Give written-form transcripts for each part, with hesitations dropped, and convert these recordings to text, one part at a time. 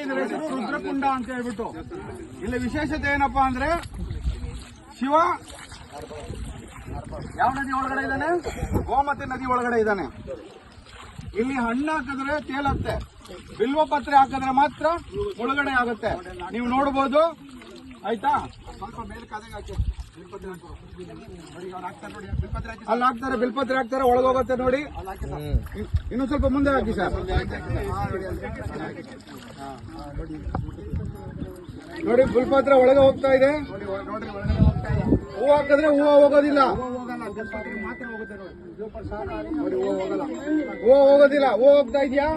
ಇದರ ಹೆಸರು ರುದ್ರಕುಂಡ ಅಂತ ಹೇಳ್ಬಿಟ್ಟು. ಇಲ್ಲಿ ವಿಶೇಷತೆ ಏನಪ್ಪಾ ಅಂದ್ರೆ ಶಿವ ಯಾವ ನದಿ ಒಳಗಡೆ ಇದ್ದಾನೆ? ಗೋಮತಿ ನದಿ ಒಳಗಡೆ ಇದ್ದಾನೆ. ಇಲ್ಲಿ ಹಣ್ಣು ಹಾಕಿದ್ರೆ ತೇಲತ್ತೆ, ಬಿಲ್ವ ಪತ್ರೆ ಹಾಕಿದ್ರೆ ಮಾತ್ರ ಮುಳುಗಡೆ ಆಗುತ್ತೆ. ನೀವು ನೋಡಬಹುದು ಆಯ್ತಾ. ಸ್ವಲ್ಪ ಮೇಲ್ಕಾದಾಗ ಹಾಕಿ ಅಲ್ಲಿ ಹಾಕ್ತಾರೆ, ಬಿಲ್ಪತ್ರೆ ಹಾಕ್ತಾರೆ, ಒಳಗೋಗುತ್ತೆ ನೋಡಿ. ಇನ್ನು ಸ್ವಲ್ಪ ಮುಂದೆ ಹಾಕಿ ಸರ್. ನೋಡಿ ಬಿಲ್ಪತ್ರೆ ಒಳಗೆ ಹೋಗ್ತಾ ಇದೆ. ಹೂವು ಹಾಕಿದ್ರೆ ಹೂವು ಹೋಗೋದಿಲ್ಲ, ಹೂವು ಹೋಗೋದಿಲ್ಲ. ಹೂವು ಹೋಗ್ತಾ ಇದೆಯಾ?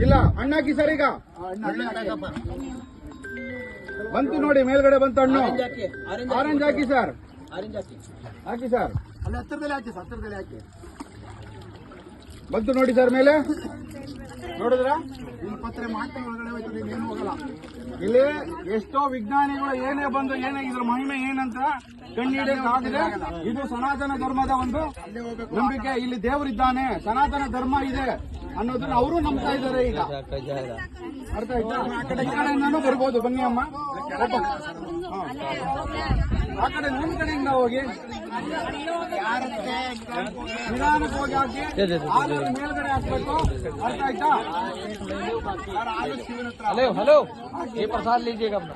ಇಲ್ಲ. ಹಣ್ಣು ಹಾಕಿ ಸರ್. ಈಗ ಬಂತು ನೋಡಿ, ಮೇಲ್ಗಡೆ ಬಂತು ಹಣ್ಣು. ಆರೆಂಜ್ ಹಾಕಿ ಸರ್, ಹಾಕಿ ಸರ್. ಅಲ್ಲಿ ಹತ್ತಿರದಲ್ಲಿ ಹಾಕಿ, ಹತ್ತಿರದಲ್ಲಿ ಹಾಕಿ. ಬಂತು ನೋಡಿ ಸರ್ ಮೇಲೆ. ನೋಡಿದ್ರ ಪತ್ರೆ ಮಾತ್ರ ಒಳಗಡೆ ಹೋಯ್ತದೆ, ಏನು ಹೋಗಲ್ಲ. ಇಲ್ಲಿ ಎಷ್ಟೋ ವಿಜ್ಞಾನಿಗಳು ಏನೇ ಬಂದು ಏನೇ ಇದ್ರ ಮಹಿಮೆ ಏನಂತ ಕಂಡುಹಿಡಿಯಕ್ಕಾಗಿದೆ. ಇದು ಸನಾತನ ಧರ್ಮದ ಒಂದು ನಂಬಿಕೆ. ಇಲ್ಲಿ ದೇವರಿದ್ದಾನೆ, ಸನಾತನ ಧರ್ಮ ಇದೆ ಅನ್ನೋದನ್ನ ಅವರು ನಂಬ್ತಾ ಇದ್ದಾರೆ. ಈಗ ಅರ್ಥ ಆಯ್ತಾ? ಆ ಕಡೆಯಿಂದಾನು ಬರ್ಬೋದು. ಬನ್ನಿ ಅಮ್ಮ, ಆ ಕಡೆ ನಿಮ್ಮ ಕಡೆಯಿಂದ ಹೋಗಿ ನಿಧಾನಕ್ಕೆ ಹೋಗಿ ಹಾಕಿ, ಆಮೇಲೆ ಮೇಲ್ಗಡೆ ಹಾಕ್ಬೇಕು. ಅರ್ಥ ಆಯ್ತಾ? हेलो हेलो, ये प्रसाद लीजिएगा अपना।